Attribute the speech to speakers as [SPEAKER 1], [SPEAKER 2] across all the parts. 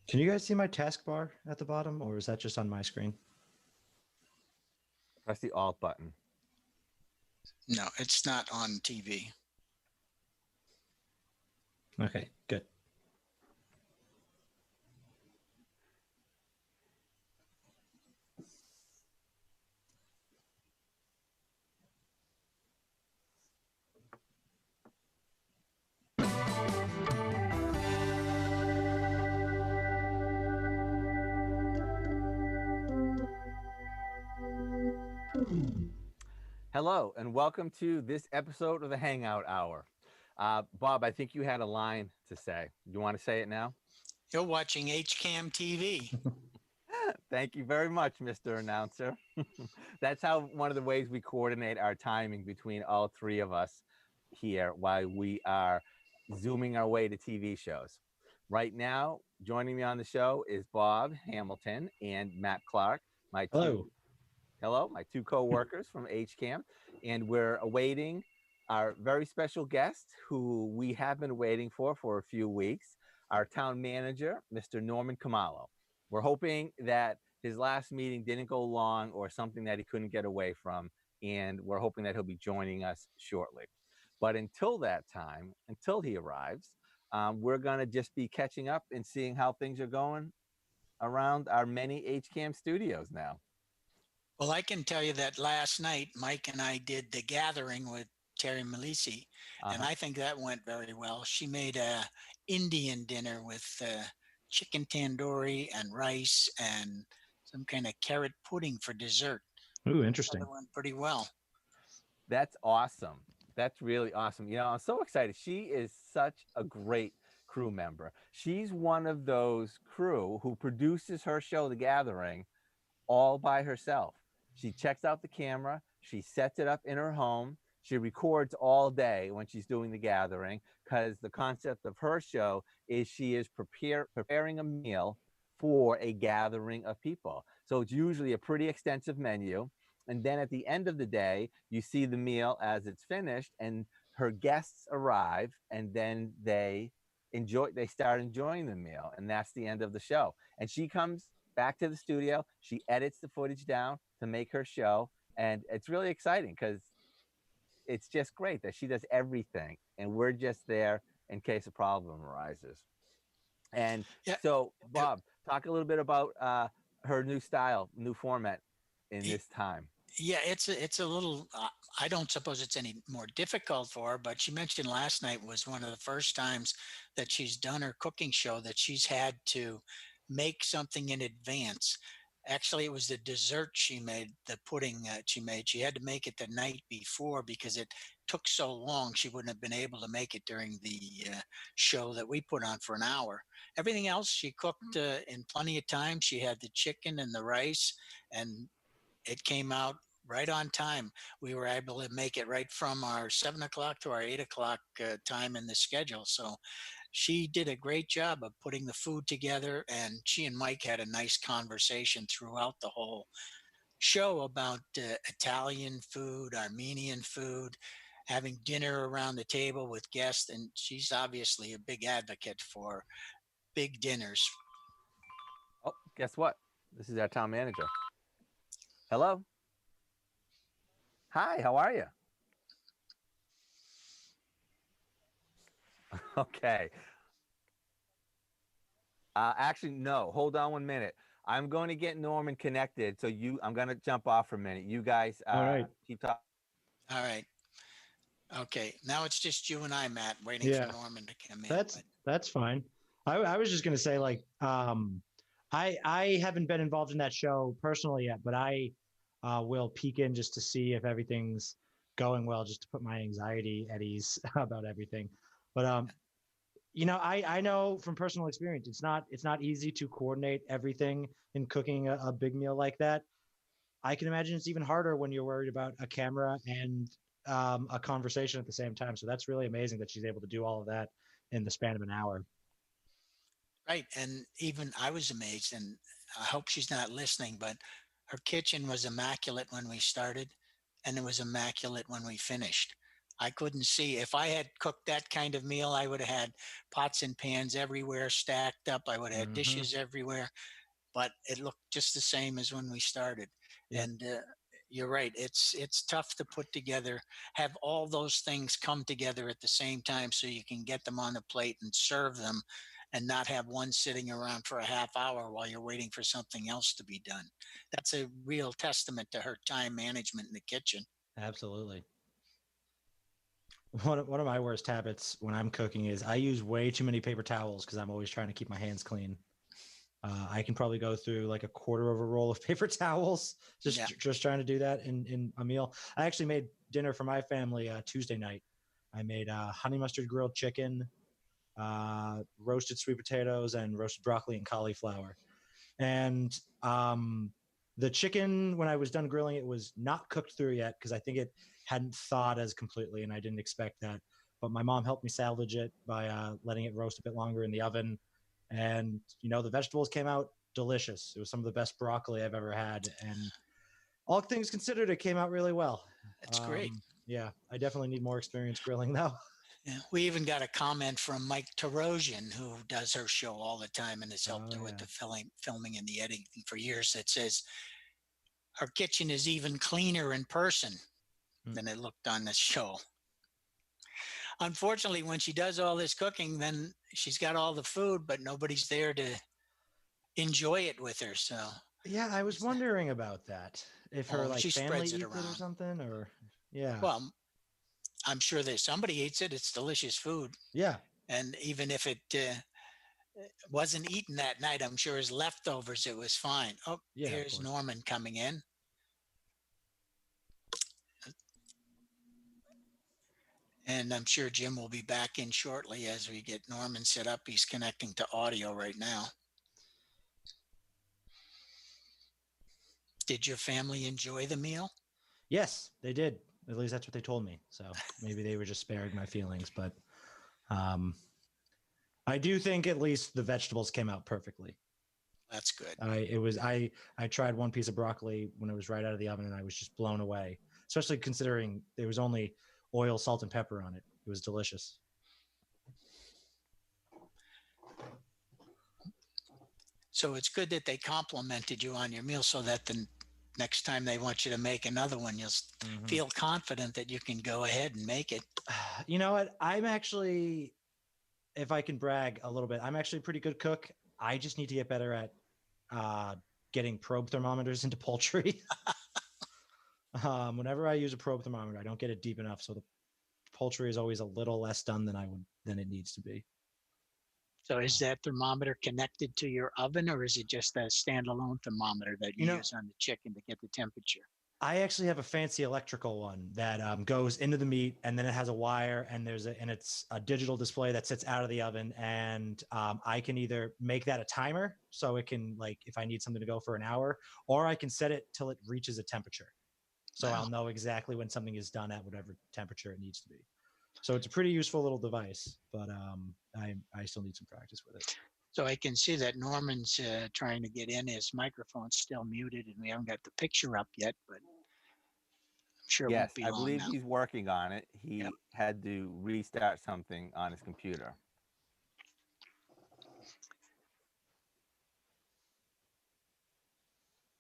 [SPEAKER 1] Can you guys see my taskbar at the bottom, or is that just on my screen?
[SPEAKER 2] Press the Alt button.
[SPEAKER 3] No, it's not on TV.
[SPEAKER 1] Okay, good.
[SPEAKER 2] Hello, and welcome to this episode of the Hangout Hour. Bob, I think you had a line to say. You want to say it now?
[SPEAKER 3] You're watching HCAM TV.
[SPEAKER 2] Thank you very much, Mr. Announcer. That's how one of the ways we coordinate our timing between all three of us here while we are zooming our way to TV shows. Right now, joining me on the show is Bob Hamilton and Matt Clark,
[SPEAKER 1] Hello.
[SPEAKER 2] my two co-workers from HCAM, and we're awaiting our very special guest who we have been waiting for a few weeks, our town manager, Mr. Norman Khumalo. We're hoping that his last meeting didn't go long or something that he couldn't get away from, and we're hoping that he'll be joining us shortly. But until that time, until he arrives, we're going to just be catching up and seeing how things are going around our many HCAM studios now.
[SPEAKER 3] Well, I can tell you that last night, Mike and I did the gathering with Terry Malisi, and I think that went very well. She made a Indian dinner with chicken tandoori and rice and some kind of carrot pudding for dessert.
[SPEAKER 1] Ooh, interesting.
[SPEAKER 3] That went pretty well.
[SPEAKER 2] That's awesome. That's really awesome. You know, I'm so excited. She is such a great crew member. She's one of those crew who produces her show, The Gathering, all by herself. She checks out the camera. She sets it up in her home. She records all day when she's doing The Gathering because the concept of her show is she is preparing a meal for a gathering of people. So it's usually a pretty extensive menu. And then at the end of the day, you see the meal as it's finished and her guests arrive and then they start enjoying the meal. And that's the end of the show. And she comes back to the studio. She edits the footage down to make her show. And it's really exciting because it's just great that she does everything. And we're just there in case a problem arises. And so, Bob, talk a little bit about her new style, new format in this time.
[SPEAKER 3] Yeah, it's a little. I don't suppose it's any more difficult for her, but she mentioned last night was one of the first times that she's done her cooking show that she's had to make something in advance. Actually, it was the dessert she made, the pudding she made. She had to make it the night before because it took so long. She wouldn't have been able to make it during the show that we put on for an hour. Everything else she cooked in plenty of time. She had the chicken and the rice, and it came out right on time. We were able to make it right from our 7 o'clock to our 8 o'clock time in the schedule. So she did a great job of putting the food together, and she and Mike had a nice conversation throughout the whole show about Italian food, Armenian food, having dinner around the table with guests. And she's obviously a big advocate for big dinners.
[SPEAKER 2] Oh, guess what? This is our town manager. Hello. Hi, how are you? Okay. Actually, no. Hold on 1 minute. I'm going to get Norman connected. So I'm going to jump off for a minute. You guys
[SPEAKER 1] All right.
[SPEAKER 2] keep talking.
[SPEAKER 3] All right. Okay. Now it's just you and I, Matt, waiting for Norman to come in.
[SPEAKER 1] That's fine. I was just gonna say, like, I haven't been involved in that show personally yet, but I will peek in just to see if everything's going well, just to put my anxiety at ease about everything. But you know, I know from personal experience, it's not easy to coordinate everything in cooking a big meal like that. I can imagine it's even harder when you're worried about a camera and a conversation at the same time. So that's really amazing that she's able to do all of that in the span of an hour.
[SPEAKER 3] Right. And even I was amazed, and I hope she's not listening, but her kitchen was immaculate when we started, and it was immaculate when we finished. I couldn't see. If I had cooked that kind of meal, I would have had pots and pans everywhere stacked up. I would have had
[SPEAKER 1] Mm-hmm.
[SPEAKER 3] dishes everywhere, but it looked just the same as when we started.
[SPEAKER 1] Yep.
[SPEAKER 3] And you're right. It's tough to put together, have all those things come together at the same time so you can get them on the plate and serve them and not have one sitting around for a half hour while you're waiting for something else to be done. That's a real testament to her time management in the kitchen.
[SPEAKER 1] Absolutely. One of my worst habits when I'm cooking is I use way too many paper towels because I'm always trying to keep my hands clean. I can probably go through like a quarter of a roll of paper towels just trying to do that in a meal. I actually made dinner for my family Tuesday night. I made honey mustard grilled chicken, roasted sweet potatoes, and roasted broccoli and cauliflower. And the chicken, when I was done grilling, it was not cooked through yet because I think it hadn't thawed as completely, and I didn't expect that. But my mom helped me salvage it by letting it roast a bit longer in the oven. And the vegetables came out delicious. It was some of the best broccoli I've ever had, and all things considered, it came out really well.
[SPEAKER 3] That's great.
[SPEAKER 1] Yeah, I definitely need more experience grilling though.
[SPEAKER 3] Yeah. We even got a comment from Mike Tarosian, who does her show all the time and has helped her with the filming and the editing for years, that says her kitchen is even cleaner in person than it looked on the show. Unfortunately, when she does all this cooking, then she's got all the food, but nobody's there to enjoy it with her. So
[SPEAKER 1] yeah, I was wondering about that. If her
[SPEAKER 3] she
[SPEAKER 1] family
[SPEAKER 3] spreads it
[SPEAKER 1] eats it or
[SPEAKER 3] around.
[SPEAKER 1] something, or yeah.
[SPEAKER 3] Well, I'm sure that somebody eats it. It's delicious food.
[SPEAKER 1] Yeah.
[SPEAKER 3] And even if it wasn't eaten that night, I'm sure as leftovers, it was fine. Oh,
[SPEAKER 1] Yeah,
[SPEAKER 3] here's Norman coming in. And I'm sure Jim will be back in shortly as we get Norman set up. He's connecting to audio right now. Did your family enjoy the meal?
[SPEAKER 1] Yes, they did. At least that's what they told me. So maybe they were just sparing my feelings, but I do think at least the vegetables came out perfectly.
[SPEAKER 3] That's good.
[SPEAKER 1] I tried one piece of broccoli when it was right out of the oven and I was just blown away, especially considering there was only oil, salt, and pepper on it. It was delicious.
[SPEAKER 3] So it's good that they complimented you on your meal so that the next time they want you to make another one, you'll feel confident that you can go ahead and make it.
[SPEAKER 1] You know what? I'm actually, if I can brag a little bit, I'm actually a pretty good cook. I just need to get better at getting probe thermometers into poultry. Whenever I use a probe thermometer, I don't get it deep enough, so the poultry is always a little less done than it needs to be.
[SPEAKER 3] So is that thermometer connected to your oven, or is it just a standalone thermometer that you use on the chicken to get the temperature?
[SPEAKER 1] I actually have a fancy electrical one that goes into the meat, and then it has a wire, and it's a digital display that sits out of the oven, and I can either make that a timer, so it can, like, if I need something to go for an hour, or I can set it till it reaches a temperature, so I'll know exactly when something is done at whatever temperature it needs to be. So it's a pretty useful little device, but I still need some practice with it.
[SPEAKER 3] So I can see that Norman's trying to get in. His microphone's still muted, and we haven't got the picture up yet, but I'm sure it won't be long.
[SPEAKER 2] I believe
[SPEAKER 3] now.
[SPEAKER 2] He's working on it. He had to restart something on his computer.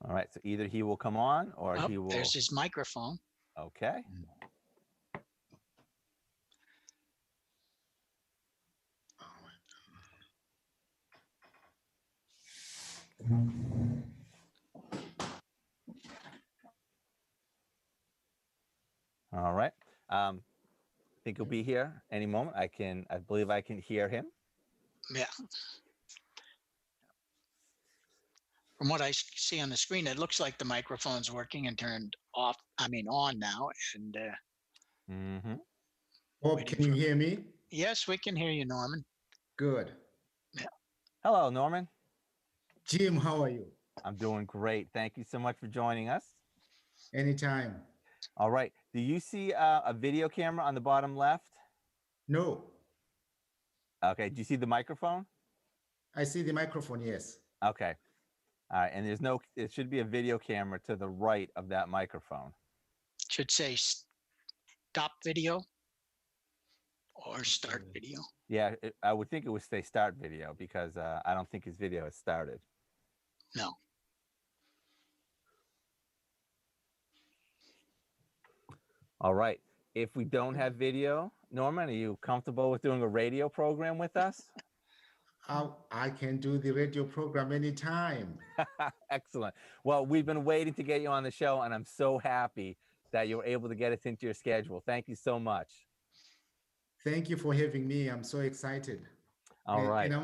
[SPEAKER 2] All right, so either he will come on or he will.
[SPEAKER 3] There's his microphone.
[SPEAKER 2] Okay. All right. I think he'll be here any moment. I believe I can hear him.
[SPEAKER 3] Yeah. From what I see on the screen, it looks like the microphone's working and turned on now. And
[SPEAKER 4] Bob, can you hear me?
[SPEAKER 3] Yes, we can hear you, Norman.
[SPEAKER 4] Good.
[SPEAKER 3] Yeah.
[SPEAKER 2] Hello, Norman.
[SPEAKER 4] Jim, how are you?
[SPEAKER 2] I'm doing great. Thank you so much for joining us.
[SPEAKER 4] Anytime.
[SPEAKER 2] All right. Do you see a video camera on the bottom left?
[SPEAKER 4] No.
[SPEAKER 2] Okay. Do you see the microphone?
[SPEAKER 4] I see the microphone, yes.
[SPEAKER 2] Okay. All right. And it should be a video camera to the right of that microphone.
[SPEAKER 3] Should say stop video. or start video.
[SPEAKER 2] Yeah, I would think it would say start video because I don't think his video has started.
[SPEAKER 3] No.
[SPEAKER 2] All right. If we don't have video, Norman, are you comfortable with doing a radio program with us?
[SPEAKER 4] I can do the radio program anytime.
[SPEAKER 2] Excellent. Well, we've been waiting to get you on the show, and I'm so happy that you were able to get us into your schedule. Thank you so much.
[SPEAKER 4] Thank you for having me. I'm so excited.
[SPEAKER 2] All right.
[SPEAKER 4] And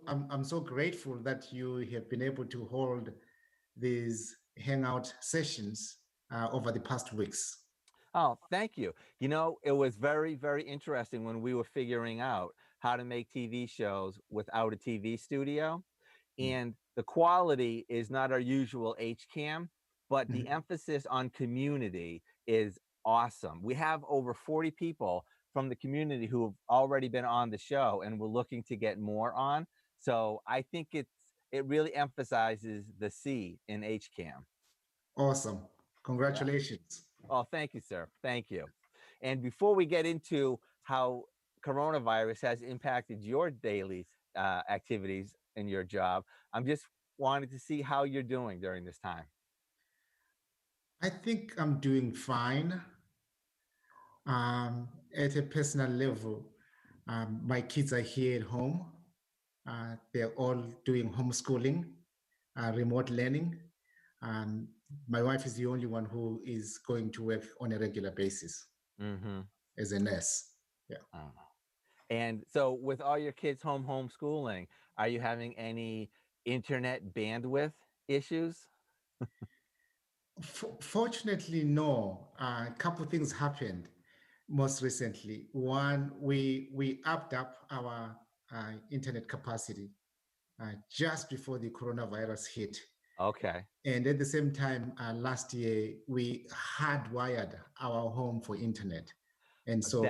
[SPEAKER 4] I'm so grateful that you have been able to hold these hangout sessions over the past weeks.
[SPEAKER 2] Oh, thank you. You know, it was very, very interesting when we were figuring out how to make TV shows without a TV studio. And the quality is not our usual HCAM, but the emphasis on community is awesome. We have over 40 people from the community who have already been on the show, and we're looking to get more on. So I think it really emphasizes the C in HCAM.
[SPEAKER 4] Awesome. Congratulations.
[SPEAKER 2] Oh, thank you, sir. Thank you. And before we get into how coronavirus has impacted your daily activities in your job, I'm just wanting to see how you're doing during this time.
[SPEAKER 4] I think I'm doing fine. At a personal level, my kids are here at home. They're all doing homeschooling, remote learning. My wife is the only one who is going to work on a regular basis as a nurse. Yeah.
[SPEAKER 2] And so with all your kids homeschooling, are you having any internet bandwidth issues?
[SPEAKER 4] Fortunately, no. A couple things happened most recently. One, we upped up our internet capacity just before the coronavirus hit.
[SPEAKER 2] Okay.
[SPEAKER 4] And at the same time, last year, we hardwired our home for internet. And so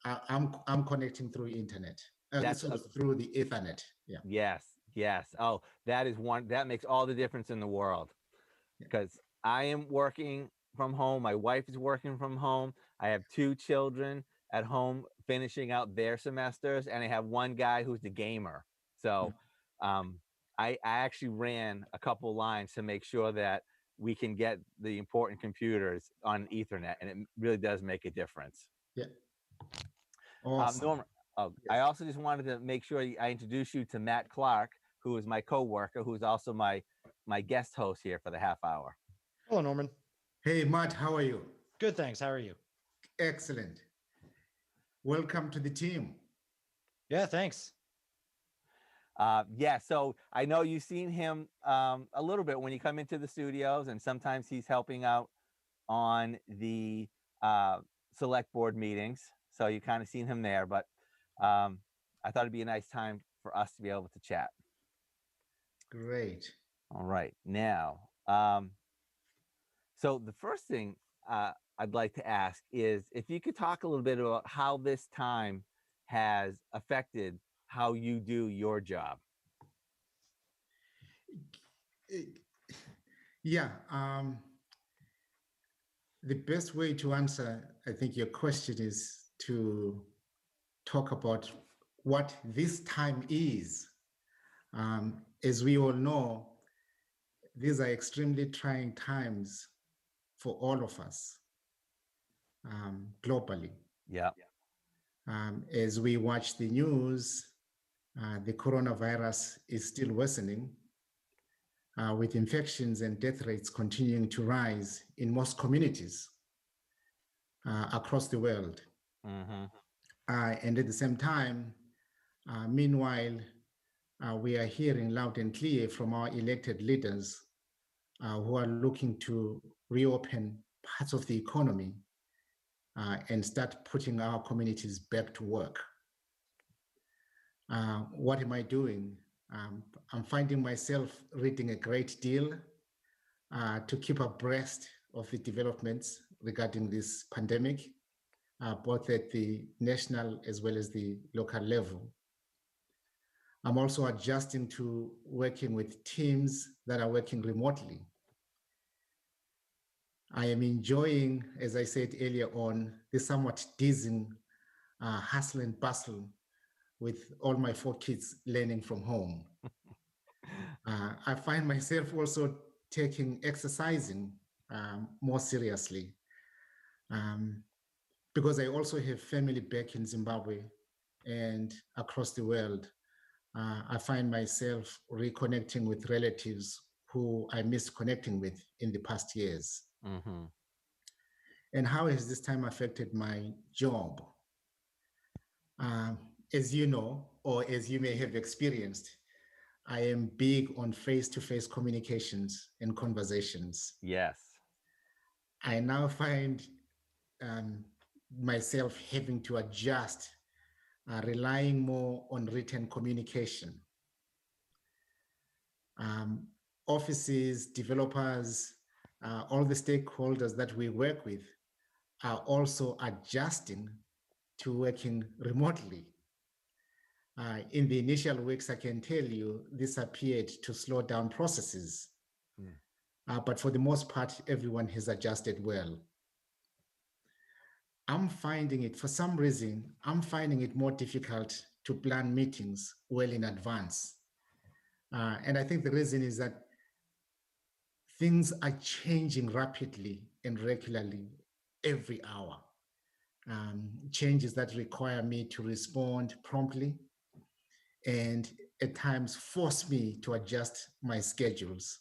[SPEAKER 4] I'm connecting through internet, through the Ethernet. Yeah.
[SPEAKER 2] Yes. Oh, that makes all the difference in the world. Because I am working from home. My wife is working from home. I have 2 children at home finishing out their semesters, and I have one guy who's the gamer. So I actually ran a couple lines to make sure that we can get the important computers on Ethernet, and it really does make a difference.
[SPEAKER 4] Yeah. Awesome.
[SPEAKER 2] Norman, yes. I also just wanted to make sure I introduce you to Matt Clark, who is my coworker, who's also my guest host here for the half hour.
[SPEAKER 1] Hello, Norman.
[SPEAKER 4] Hey, Matt, how are you?
[SPEAKER 1] Good, thanks. How are you?
[SPEAKER 4] Excellent. Welcome to the team.
[SPEAKER 1] Yeah, thanks.
[SPEAKER 2] So I know you've seen him a little bit when you come into the studios, and sometimes he's helping out on the select board meetings. So you kind of seen him there, but I thought it'd be a nice time for us to be able to chat.
[SPEAKER 4] Great.
[SPEAKER 2] All right. Now, so the first thing I'd like to ask is if you could talk a little bit about how this time has affected how you do your job.
[SPEAKER 4] Yeah. The best way to answer, I think, your question is to talk about what this time is. As we all know, these are extremely trying times for all of us globally.
[SPEAKER 2] Yeah.
[SPEAKER 4] As we watch the news, the coronavirus is still worsening, with infections and death rates continuing to rise in most communities across the world. And at the same time, meanwhile, we are hearing loud and clear from our elected leaders who are looking to reopen parts of the economy and start putting our communities back to work. What am I doing? I'm finding myself reading a great deal to keep abreast of the developments regarding this pandemic, both at the national as well as the local level. I'm also adjusting to working with teams that are working remotely. I am enjoying, as I said earlier on, the somewhat dizzying hustle and bustle with all my 4 kids learning from home. I find myself also taking exercising more seriously because I also have family back in Zimbabwe and across the world. I find myself reconnecting with relatives who I missed connecting with in the past years.
[SPEAKER 2] Mm-hmm.
[SPEAKER 4] And how has this time affected my job? As you know, or as you may have experienced, I am big on face-to-face communications and conversations.
[SPEAKER 2] Yes.
[SPEAKER 4] I now find myself having to adjust, relying more on written communication. Offices, developers, all the stakeholders that we work with are also adjusting to working remotely. In the initial weeks, I can tell you, this appeared to slow down processes. But for the most part, everyone has adjusted well. I'm finding it, for some reason, I'm finding it more difficult to plan meetings well in advance. And I think the reason is that things are changing rapidly and regularly every hour. Changes that require me to respond promptly and at times force me to adjust my schedules.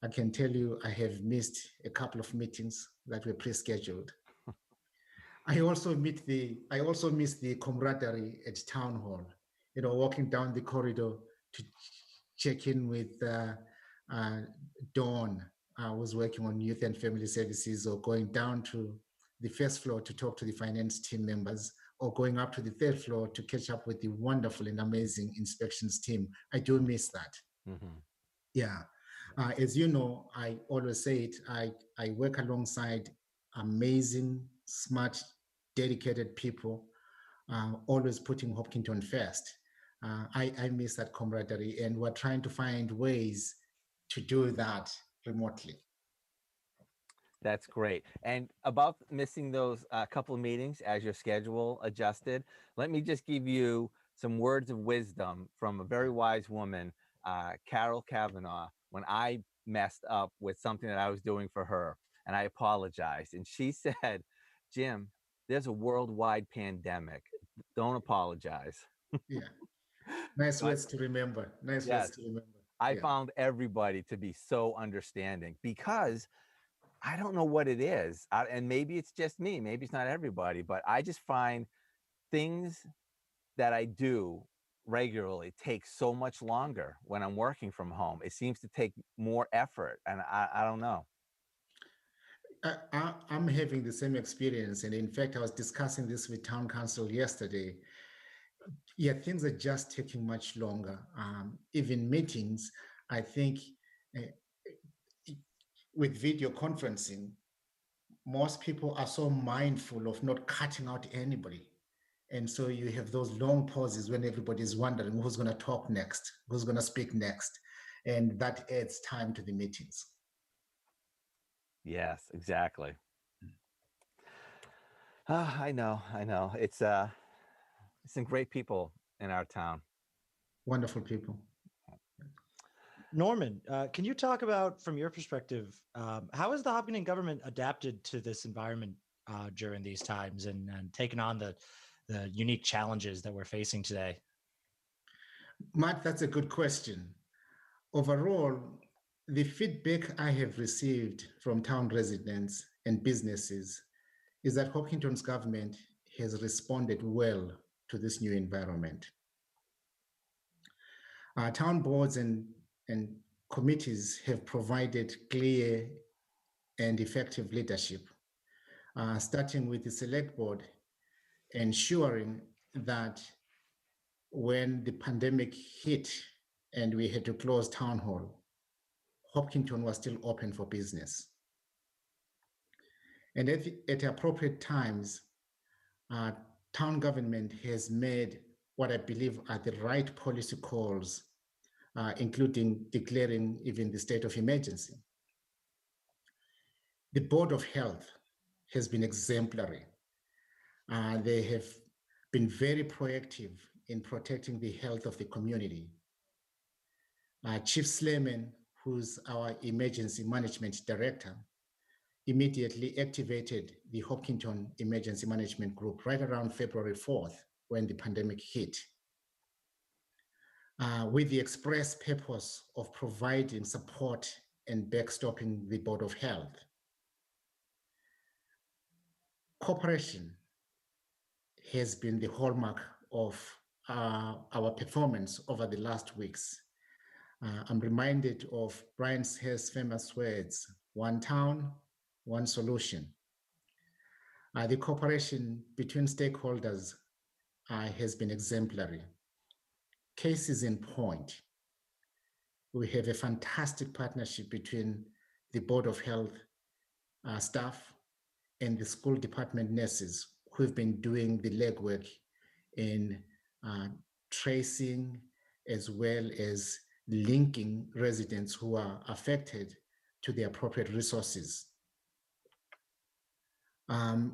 [SPEAKER 4] I can tell you I have missed a couple of meetings that were pre-scheduled. I also miss the camaraderie at town hall. You know, walking down the corridor to check in with Dawn, who's working on youth and family services, or going down to the first floor to talk to the finance team members, or going up to the third floor to catch up with the wonderful and amazing inspections team. I do miss that.
[SPEAKER 2] Mm-hmm.
[SPEAKER 4] Yeah. As you know, I always say it, I work alongside amazing, smart, dedicated people, always putting Hopkinton first. I miss that camaraderie, and we're trying to find ways to do that remotely.
[SPEAKER 2] That's great. And about missing those couple of meetings as your schedule adjusted, let me just give you some words of wisdom from a very wise woman, Carol Kavanaugh, when I messed up with something that I was doing for her, and I apologized. And she said, Jim, there's a worldwide pandemic. Don't apologize.
[SPEAKER 4] Yeah. Nice
[SPEAKER 2] So
[SPEAKER 4] words to remember. Nice
[SPEAKER 2] yes,
[SPEAKER 4] words to remember.
[SPEAKER 2] I
[SPEAKER 4] Yeah.
[SPEAKER 2] found everybody to be so understanding because I don't know what it is. And maybe it's just me, maybe it's not everybody, but I just find things that I do regularly take so much longer when I'm working from home. It seems to take more effort. And I don't know.
[SPEAKER 4] I'm having the same experience. And in fact, I was discussing this with town council yesterday. Yeah, things are just taking much longer. Even meetings, I think uh, with video conferencing, most people are so mindful of not cutting out anybody. And so you have those long pauses when everybody's wondering who's going to talk next, who's going to speak next. And that adds time to the meetings.
[SPEAKER 2] Yes, exactly. I know. It's some great people in our town.
[SPEAKER 4] Wonderful people.
[SPEAKER 1] Norman, can you talk about, from your perspective, how has the Hopkinton government adapted to this environment during these times and taken on the unique challenges that we're facing today?
[SPEAKER 4] Matt, that's a good question. Overall, the feedback I have received from town residents and businesses is that Hopkinton's government has responded well to this new environment. Our town boards and committees have provided clear and effective leadership, starting with the select board, ensuring that when the pandemic hit and we had to close town hall, Hopkinton was still open for business. And at appropriate times, town government has made what I believe are the right policy calls, including declaring even the state of emergency. The Board of Health has been exemplary. They have been very proactive in protecting the health of the community. Chief Sleman, who's our emergency management director, immediately activated the Hopkinton Emergency Management Group right around February 4th when the pandemic hit, with the express purpose of providing support and backstopping the Board of Health. Cooperation has been the hallmark of our performance over the last weeks. I'm reminded of Brian Hayes' famous words, one town, one solution. The cooperation between stakeholders has been exemplary. Cases in point. We have a fantastic partnership between the Board of Health staff and the school department nurses who've been doing the legwork in tracing as well as linking residents who are affected to the appropriate resources.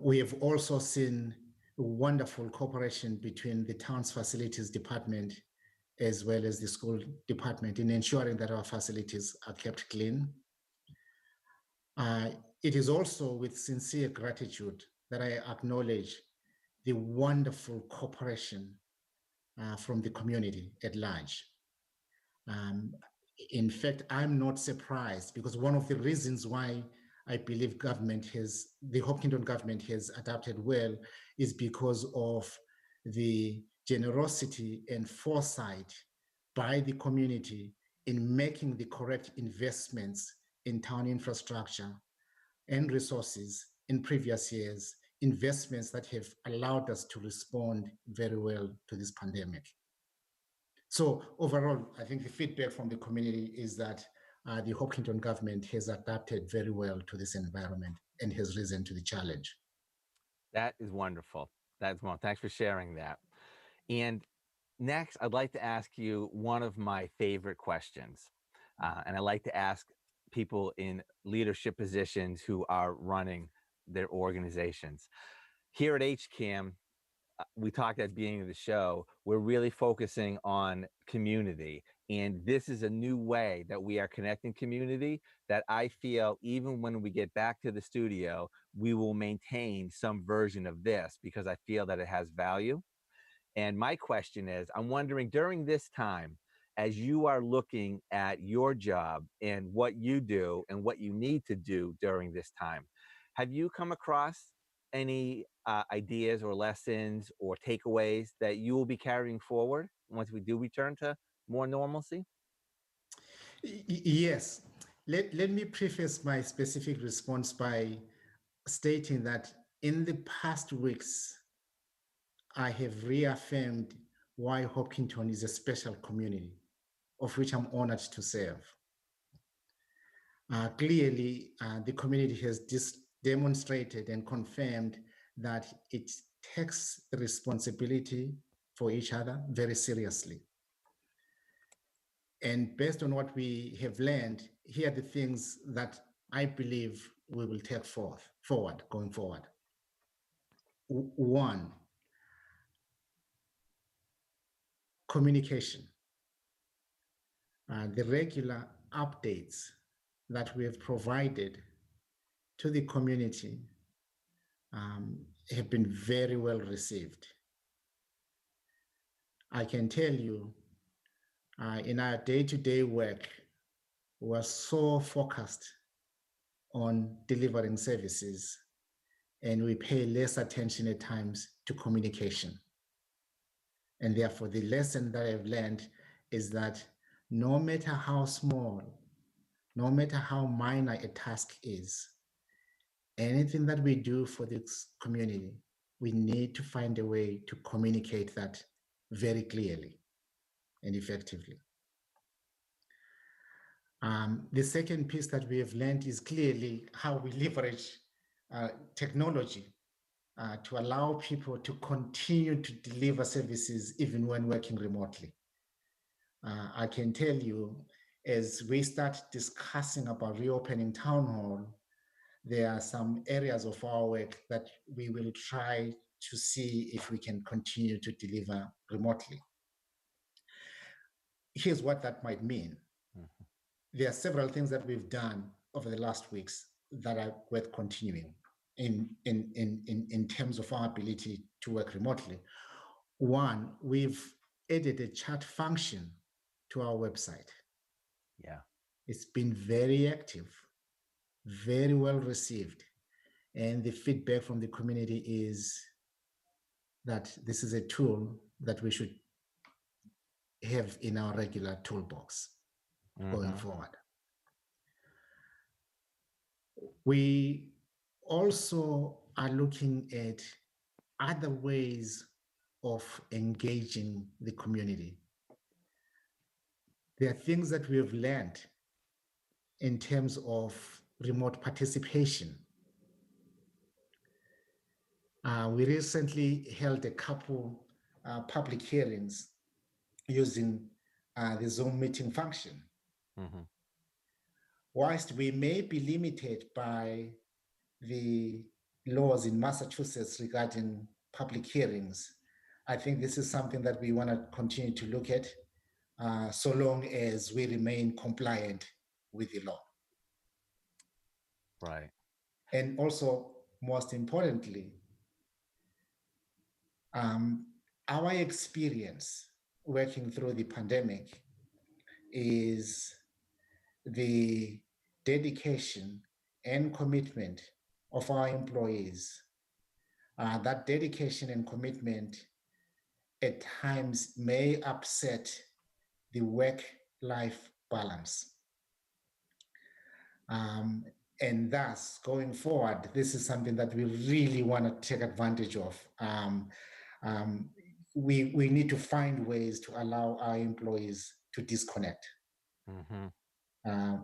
[SPEAKER 4] We have also seen wonderful cooperation between the town's facilities department as well as the school department in ensuring that our facilities are kept clean. It is also with sincere gratitude that I acknowledge the wonderful cooperation from the community at large. In fact, I'm not surprised, because one of the reasons why I believe the Hopkinton government has adapted well is because of the generosity and foresight by the community in making the correct investments in town infrastructure and resources in previous years, investments that have allowed us to respond very well to this pandemic. So overall, I think the feedback from the community is that the Hopkinton government has adapted very well to this environment and has risen to the challenge.
[SPEAKER 2] That is wonderful. That's wonderful. Thanks for sharing that. And next, I'd like to ask you one of my favorite questions. And I like to ask people in leadership positions who are running their organizations. Here at HCAM, we talked at the beginning of the show, we're really focusing on community. And this is a new way that we are connecting community that I feel even when we get back to the studio, we will maintain some version of this because I feel that it has value. And my question is, I'm wondering during this time, as you are looking at your job and what you do and what you need to do during this time, have you come across any ideas or lessons or takeaways that you will be carrying forward once we do return to more normalcy?
[SPEAKER 4] Yes. Let me preface my specific response by stating that in the past weeks, I have reaffirmed why Hopkinton is a special community of which I'm honored to serve. Clearly, the community has demonstrated and confirmed that it takes the responsibility for each other very seriously. And based on what we have learned, here are the things that I believe we will take forward going forward. One, communication. The regular updates that we have provided to the community have been very well received. I can tell you, in our day-to-day work, we're so focused on delivering services, and we pay less attention at times to communication. And therefore, the lesson that I've learned is that no matter how small, no matter how minor a task is, anything that we do for this community, we need to find a way to communicate that very clearly and effectively. The second piece that we have learned is clearly how we leverage technology to allow people to continue to deliver services even when working remotely. I can tell you, as we start discussing about reopening town hall, there are some areas of our work that we will try to see if we can continue to deliver remotely. Here's what that might mean.
[SPEAKER 2] Mhm.
[SPEAKER 4] There are several things that we've done over the last weeks that are worth continuing in terms of our ability to work remotely. One, we've added a chat function to our website.
[SPEAKER 2] Yeah.
[SPEAKER 4] It's been very active, very well received. And the feedback from the community is that this is a tool that we should have in our regular toolbox going
[SPEAKER 2] Mhm.
[SPEAKER 4] forward. We also are looking at other ways of engaging the community. There are things that we have learned in terms of remote participation. We recently held a couple public hearings using the Zoom meeting function.
[SPEAKER 2] Mhm.
[SPEAKER 4] Whilst we may be limited by the laws in Massachusetts regarding public hearings, I think this is something that we want to continue to look at so long as we remain compliant with the law.
[SPEAKER 2] Right.
[SPEAKER 4] And also, most importantly, our experience working through the pandemic is the dedication and commitment of our employees. That dedication and commitment at times may upset the work-life balance. And thus, going forward, this is something that we really want to take advantage of. We need to find ways to allow our employees to disconnect.
[SPEAKER 2] Mhm.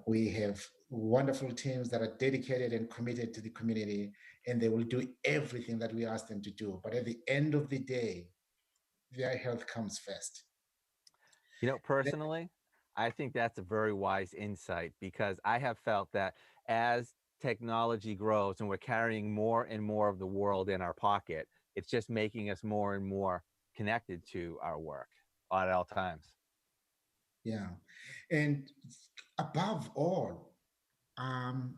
[SPEAKER 4] We have wonderful teams that are dedicated and committed to the community, and they will do everything that we ask them to do. But at the end of the day, their health comes first.
[SPEAKER 2] You know, personally, I think that's a very wise insight because I have felt that as technology grows and we're carrying more and more of the world in our pocket, it's just making us more and more connected to our work at all times.
[SPEAKER 4] Yeah. And above all, um,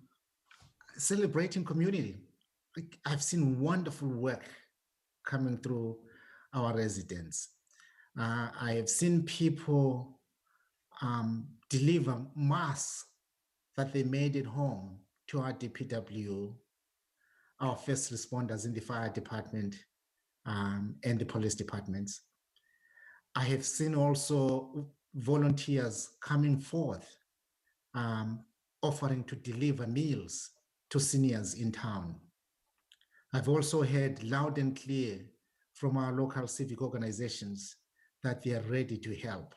[SPEAKER 4] celebrating community. I've seen wonderful work coming through our residents. I have seen people deliver masks that they made at home to our DPW, our first responders in the fire department, and the police departments. I have seen also volunteers coming forth, offering to deliver meals to seniors in town. I've also heard loud and clear from our local civic organizations that they are ready to help.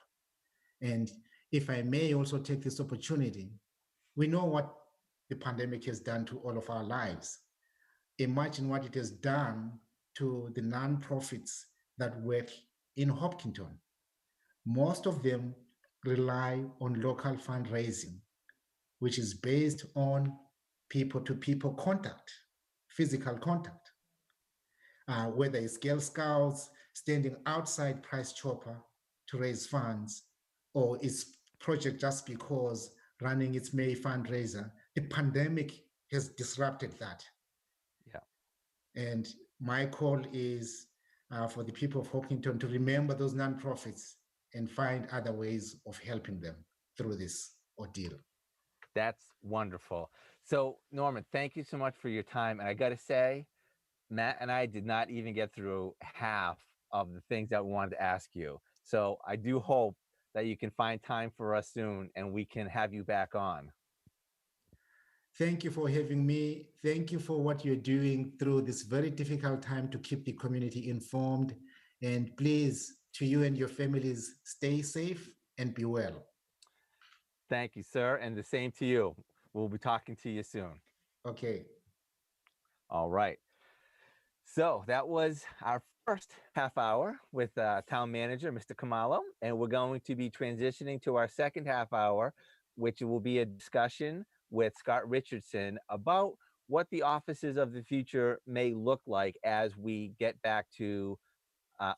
[SPEAKER 4] And if I may also take this opportunity, we know what the pandemic has done to all of our lives. Imagine what it has done to the nonprofits that work in Hopkinton. Most of them rely on local fundraising, which is based on people-to-people contact, physical contact. Whether it's Girl Scouts standing outside Price Chopper to raise funds, or it's Project Just Because running its May fundraiser, the pandemic has disrupted that.
[SPEAKER 2] Yeah.
[SPEAKER 4] And my call is for the people of Hopkinton to remember those nonprofits and find other ways of helping them through this ordeal.
[SPEAKER 2] That's wonderful. So, Norman, thank you so much for your time. And I got to say, Matt and I did not even get through half of the things that we wanted to ask you. So I do hope that you can find time for us soon and we can have you back on.
[SPEAKER 4] Thank you for having me. Thank you for what you're doing through this very difficult time to keep the community informed. And please, to you and your families, stay safe and be well.
[SPEAKER 2] Thank you, sir. And the same to you. We'll be talking to you soon.
[SPEAKER 4] Okay.
[SPEAKER 2] All right. So that was our first half hour with town manager, Mr. Khumalo, and we're going to be transitioning to our second half hour, which will be a discussion with Scott Richardson about what the offices of the future may look like as we get back to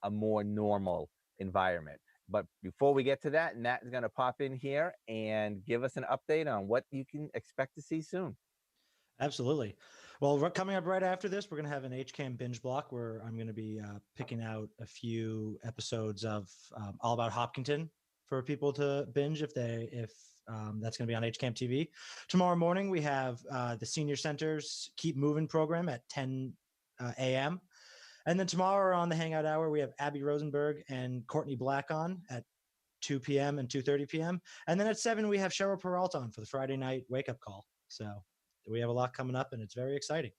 [SPEAKER 2] a more normal environment. But before we get to that, Matt is going to pop in here and give us an update on what you can expect to see soon.
[SPEAKER 1] Absolutely. Well, coming up right after this, we're going to have an HCAM binge block where I'm going to be picking out a few episodes of All About Hopkinton for people to binge if that's going to be on HCAM TV. Tomorrow morning, we have the Senior Center's Keep Moving program at 10 a.m. And then tomorrow on the Hangout Hour, we have Abby Rosenberg and Courtney Black on at 2 p.m. and 2:30 p.m. And then at 7, we have Cheryl Peralta on for the Friday night wake-up call. So we have a lot coming up, and it's very exciting.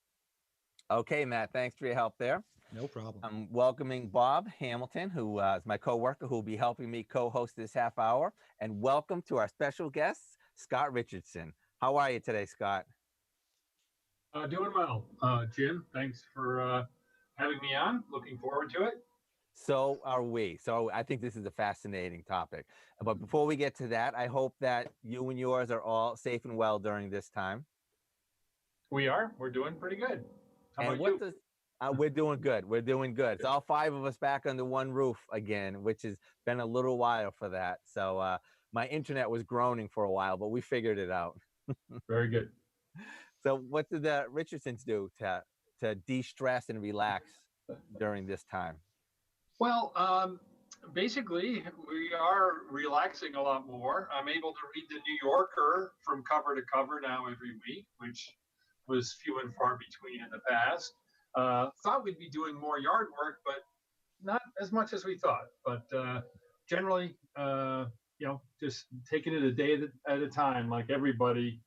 [SPEAKER 2] Okay, Matt, thanks for your help there.
[SPEAKER 1] No problem.
[SPEAKER 2] I'm welcoming Bob Hamilton, who is my coworker, who will be helping me co-host this half hour. And welcome to our special guest, Scott Richardson. How are you today, Scott?
[SPEAKER 5] Doing well, Jim. Thanks for having me on. Looking forward to it.
[SPEAKER 2] So are we. So I think this is a fascinating topic. But before we get to that, I hope that you and yours are all safe and well during this time.
[SPEAKER 5] We are. We're doing pretty good. How
[SPEAKER 2] And
[SPEAKER 5] about
[SPEAKER 2] what
[SPEAKER 5] you?
[SPEAKER 2] does we're doing good. We're doing good. It's all 5 of us back under one roof again, which has been a little while for that. So my internet was groaning for a while, but we figured it out.
[SPEAKER 5] Very good.
[SPEAKER 2] So what did the Richardsons do to de-stress and relax during this time?
[SPEAKER 5] Well, basically, we are relaxing a lot more. I'm able to read the New Yorker from cover to cover now every week, which was few and far between in the past. Thought we'd be doing more yard work, but not as much as we thought. But generally, just taking it a day at a time, like everybody,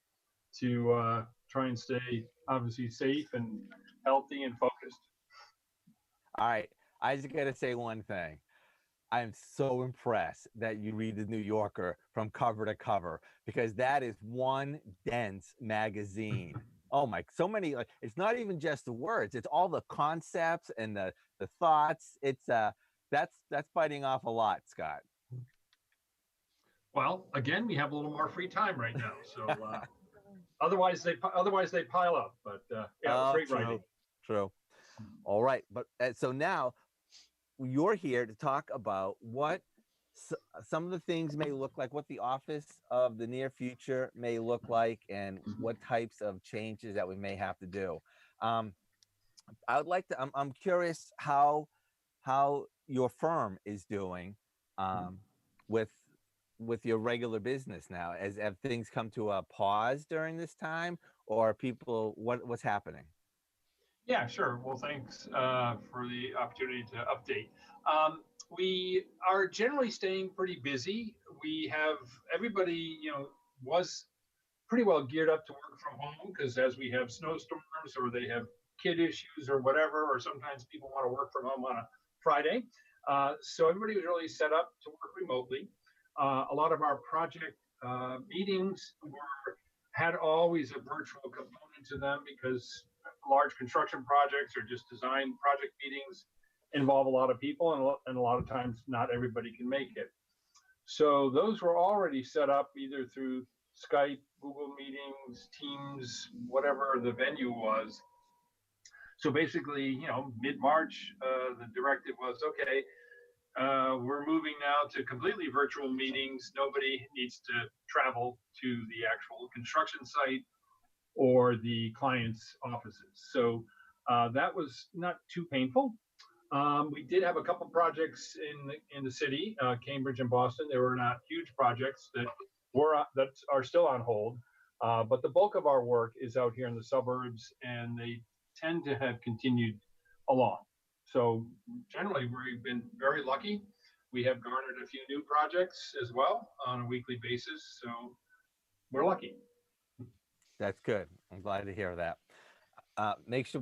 [SPEAKER 5] to try and stay obviously safe and healthy and focused.
[SPEAKER 2] All right. I just got to say one thing. I'm so impressed that you read the New Yorker from cover to cover, because that is one dense magazine. Oh my, so many, like, it's not even just the words, it's all the concepts and the thoughts. It's that's biting off a lot, Scott.
[SPEAKER 5] Well, again, we have a little more free time right now, so otherwise they pile up. But yeah, great
[SPEAKER 2] true,
[SPEAKER 5] writing.
[SPEAKER 2] True. All right, but so now you're here to talk about what some of the things may look like, what the office of the near future may look like, and what types of changes that we may have to do. I would like to. I'm curious how your firm is doing with your regular business now. Have things come to a pause during this time, or are people what's happening?
[SPEAKER 5] Yeah, sure. Well, thanks for the opportunity to update. We are generally staying pretty busy. We have everybody, was pretty well geared up to work from home, because as we have snowstorms or they have kid issues or whatever, or sometimes people want to work from home on a Friday. So everybody was really set up to work remotely. A lot of our project meetings had always a virtual component to them, because large construction projects or just design project meetings involve a lot of people, and a lot of times not everybody can make it. So those were already set up either through Skype, Google Meetings, Teams, whatever the venue was. So basically, mid-March, the directive was, okay, we're moving now to completely virtual meetings. Nobody needs to travel to the actual construction site or the client's offices. So that was not too painful. We did have a couple projects in the city, Cambridge and Boston. They were not huge projects that are still on hold, but the bulk of our work is out here in the suburbs, and they tend to have continued along. So generally, we've been very lucky. We have garnered a few new projects as well on a weekly basis, so we're lucky.
[SPEAKER 2] That's good. I'm glad to hear that. Make sure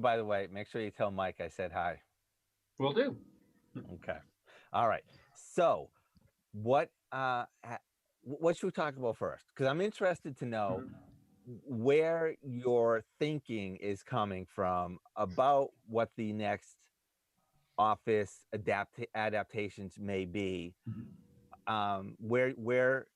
[SPEAKER 2] you tell Mike I said hi.
[SPEAKER 5] Will do.
[SPEAKER 2] Okay. All right. So what should we talk about first? Because I'm interested to know where your thinking is coming from about what the next office adaptations may be. Where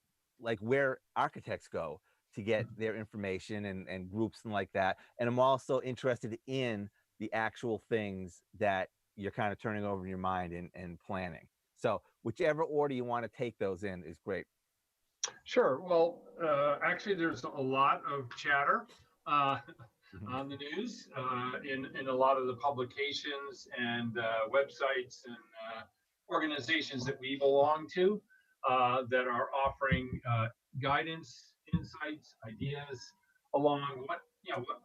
[SPEAKER 2] architects go to get their information and groups and like that. And I'm also interested in the actual things that you're kind of turning over in your mind and planning. So whichever order you want to take those in is great.
[SPEAKER 5] Sure. Well, actually, there's a lot of chatter on the news in a lot of the publications and websites and organizations that we belong to that are offering guidance, insights, ideas along what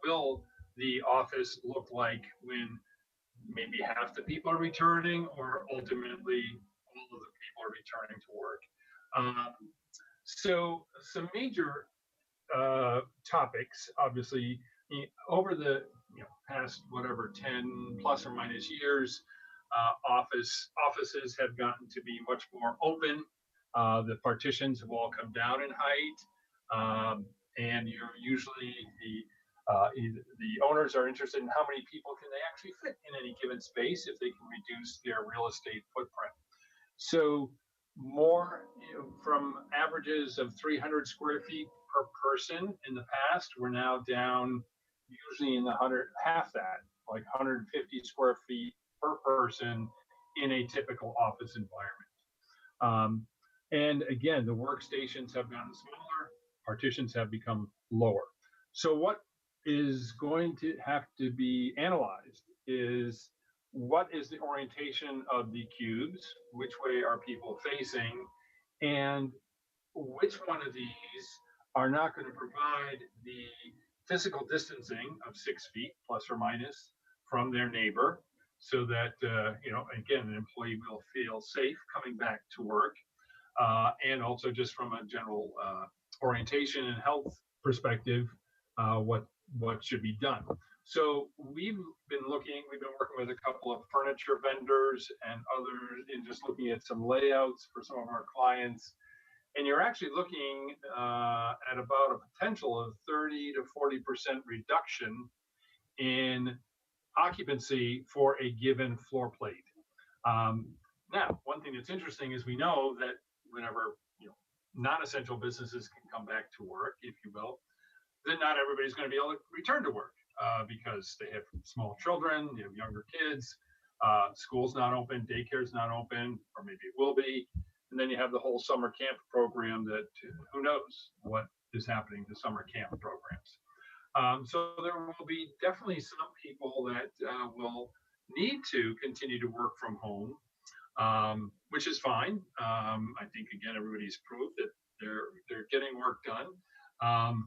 [SPEAKER 5] will the office look like when maybe half the people are returning or ultimately all of the people are returning to work. Um, so some major topics, obviously, over the past whatever 10 plus or minus years, offices have gotten to be much more open. The partitions have all come down in height, and you're usually the owners are interested in how many people can they actually fit in any given space if they can reduce their real estate footprint. So more from averages of 300 square feet per person in the past, we're now down usually in the 100, half that, like 150 square feet per person in a typical office environment. And again, the workstations have gotten smaller, partitions have become lower. So what is going to have to be analyzed is what is the orientation of the cubes, which way are people facing, and which one of these are not going to provide the physical distancing of 6 feet plus or minus from their neighbor so that again, an employee will feel safe coming back to work, and also just from a general orientation and health perspective, what should be done. So we've been working with a couple of furniture vendors and others in just looking at some layouts for some of our clients. And you're actually looking at about a potential of 30 to 40% reduction in occupancy for a given floor plate. Now, one thing that's interesting is we know that whenever non-essential businesses can come back to work, if you will, then not everybody's going to be able to return to work because they have small children, they have younger kids, school's not open, daycare's not open, or maybe it will be. And then you have the whole summer camp program that who knows what is happening to summer camp programs. So there will be definitely some people that will need to continue to work from home, which is fine. I think again, everybody's proved that they're getting work done.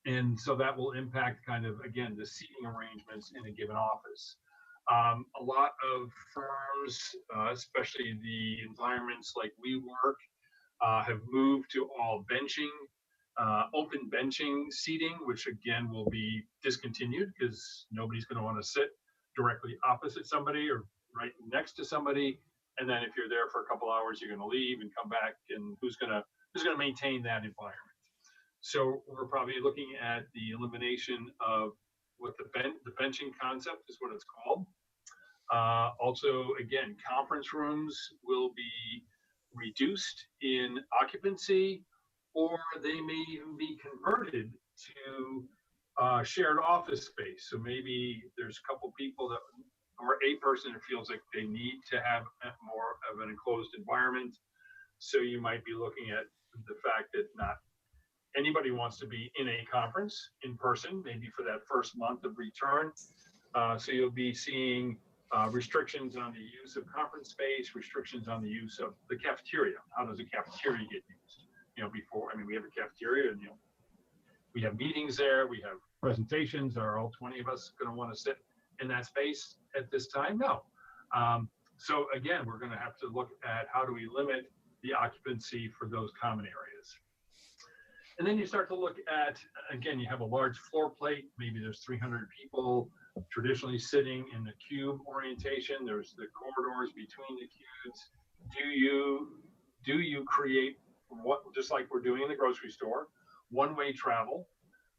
[SPEAKER 5] And so that will impact kind of, again, the seating arrangements in a given office. A lot of firms, especially the environments like we work, have moved to all benching, open benching seating, which again will be discontinued because nobody's going to want to sit directly opposite somebody or right next to somebody. And then if you're there for a couple hours, you're going to leave and come back, and who's going to maintain that environment? So we're probably looking at the elimination of what the benching concept is what it's called. Also, again, conference rooms will be reduced in occupancy, or they may even be converted to shared office space. So maybe there's a couple people that, or a person that feels like they need to have more of an enclosed environment. So you might be looking at the fact that not anybody wants to be in a conference in person, maybe for that first month of return. So you'll be seeing restrictions on the use of conference space, restrictions on the use of the cafeteria. How does a cafeteria get used? Before, we have a cafeteria, and we have meetings there, we have presentations. Are all 20 of us going to want to sit in that space at this time? No. So again, we're going to have to look at how do we limit the occupancy for those common areas. And then you start to look at, again, you have a large floor plate. Maybe there's 300 people traditionally sitting in the cube orientation. There's the corridors between the cubes. Do you create what, just like we're doing in the grocery store, one-way travel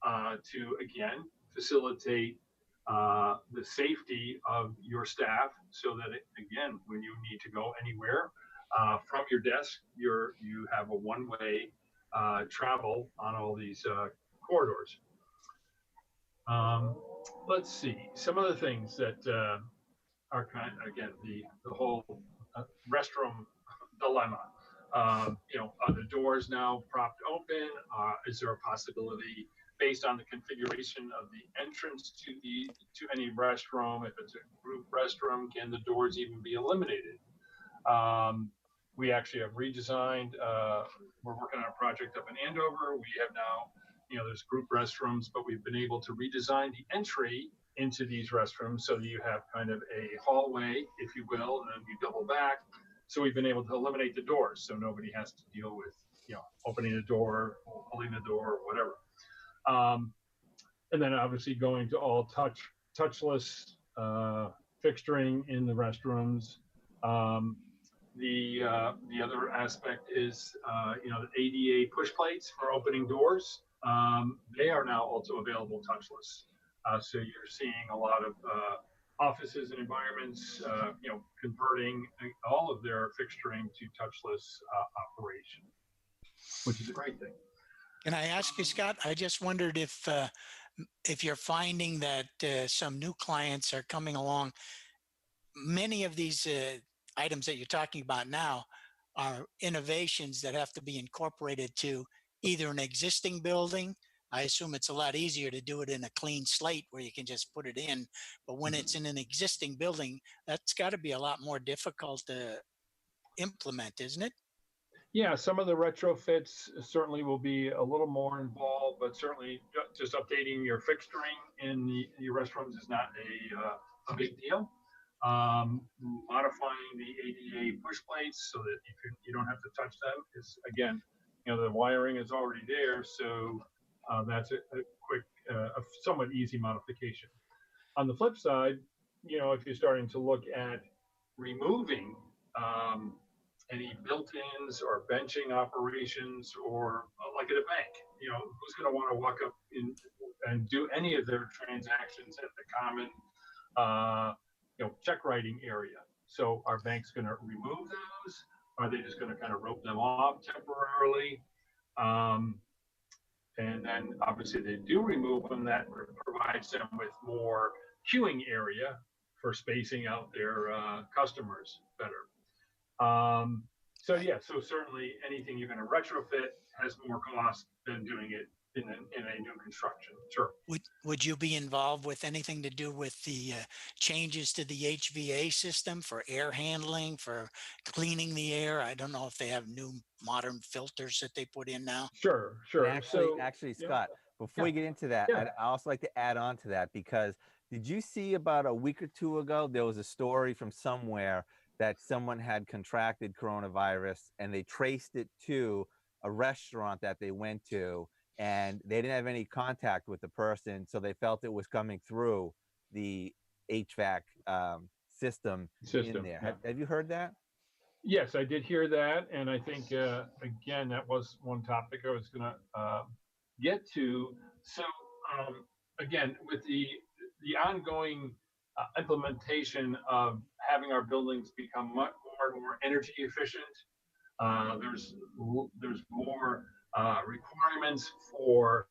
[SPEAKER 5] to, again, facilitate the safety of your staff so that, again, when you need to go anywhere from your desk, you have a one-way travel on all these corridors. Let's see some of the things that are kind of, again, the whole restroom dilemma. Are the doors now propped open? Is there a possibility, based on the configuration of the entrance to any restroom, if it's a group restroom, can the doors even be eliminated? We actually have redesigned. We're working on a project up in Andover. We have now, there's group restrooms, but we've been able to redesign the entry into these restrooms so that you have kind of a hallway, if you will, and then you double back. So we've been able to eliminate the doors, so nobody has to deal with, opening the door, holding the door, or whatever. And then obviously going to all touchless fixturing in the restrooms. The other aspect is the ADA push plates for opening doors. They are now also available touchless. So you're seeing a lot of offices and environments, converting all of their fixturing to touchless operation, which is a great thing.
[SPEAKER 3] Can I ask you, Scott? I just wondered if you're finding that some new clients are coming along. Many of these items that you're talking about now are innovations that have to be incorporated to either an existing building. I assume it's a lot easier to do it in a clean slate where you can just put it in. But when it's in an existing building, that's got to be a lot more difficult to implement, isn't it?
[SPEAKER 5] Yeah, some of the retrofits certainly will be a little more involved, but certainly just updating your fixturing in the restrooms is not a big deal. Modifying the ADA push plates so that you don't have to touch them is, again, the wiring is already there, so that's a quick, a somewhat easy modification. On the flip side, if you're starting to look at removing any built-ins or benching operations, or like at a bank, who's going to want to walk up in and do any of their transactions at the common check writing area? So are banks going to remove those? Are they just going to kind of rope them off temporarily? And then obviously they do remove them. That provides them with more queuing area for spacing out their customers better. So certainly anything you're going to retrofit has more cost than doing it in a new construction. Sure.
[SPEAKER 3] Would you be involved with anything to do with the changes to the HVA system for air handling, for cleaning the air? I don't know if they have new modern filters that they put in now.
[SPEAKER 5] Sure.
[SPEAKER 2] Actually, Scott, before we get into that, I'd also like to add on to that, because did you see about a week or two ago, there was a story from somewhere that someone had contracted coronavirus and they traced it to a restaurant that they went to, and they didn't have any contact with the person, so they felt it was coming through the HVAC system in there.
[SPEAKER 5] Yeah.
[SPEAKER 2] Have you heard that?
[SPEAKER 5] Yes, I did hear that, and I think again that was one topic I was going to get to. So again, with the ongoing implementation of having our buildings become much more energy efficient, there's more requirements for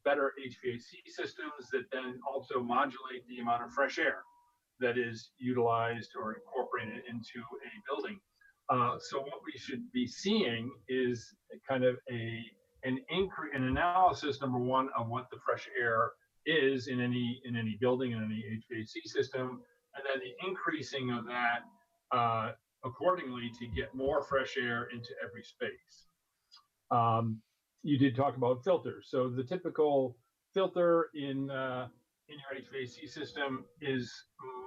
[SPEAKER 5] better HVAC systems that then also modulate the amount of fresh air that is utilized or incorporated into a building. So what we should be seeing is kind of an analysis, number one, of what the fresh air is in any building, in any HVAC system, and then the increasing of that accordingly to get more fresh air into every space. You did talk about filters. So the typical filter in your HVAC system is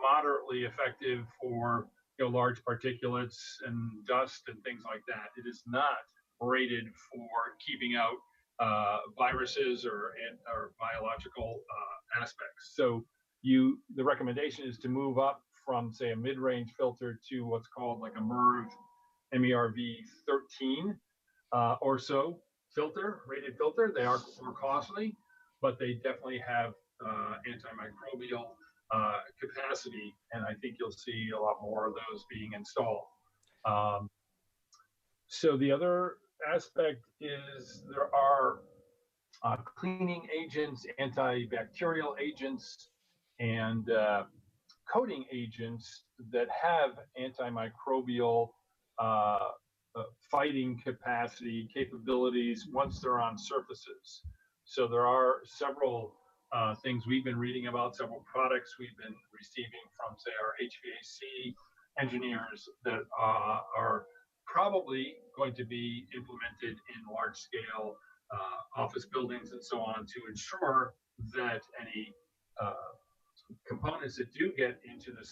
[SPEAKER 5] moderately effective for large particulates and dust and things like that. It is not rated for keeping out viruses or biological aspects. So the recommendation is to move up from, say, a mid-range filter to what's called like a MERV 13 or so rated filter. They are more costly, but they definitely have antimicrobial capacity, and I think you'll see a lot more of those being installed. So the other aspect is there are cleaning agents, antibacterial agents, and coating agents that have antimicrobial uh, fighting capabilities once they're on surfaces. So there are several things we've been reading about, several products we've been receiving from, say, our HVAC engineers that are probably going to be implemented in large scale office buildings and so on to ensure that any components that do get into the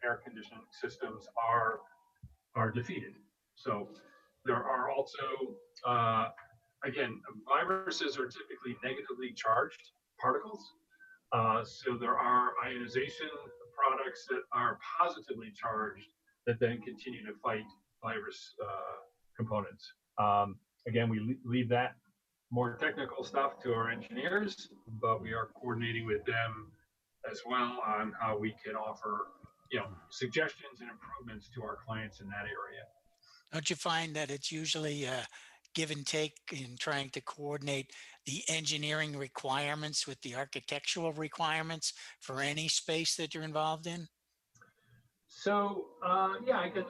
[SPEAKER 5] air conditioning systems are defeated. So there are also, again, viruses are typically negatively charged particles. So there are ionization products that are positively charged that then continue to fight virus components. Again, we leave that more technical stuff to our engineers, but we are coordinating with them as well on how we can offer, suggestions and improvements to our clients in that area.
[SPEAKER 3] Don't you find that it's usually give and take in trying to coordinate the engineering requirements with the architectural requirements for any space that you're involved in?
[SPEAKER 5] So yeah, again,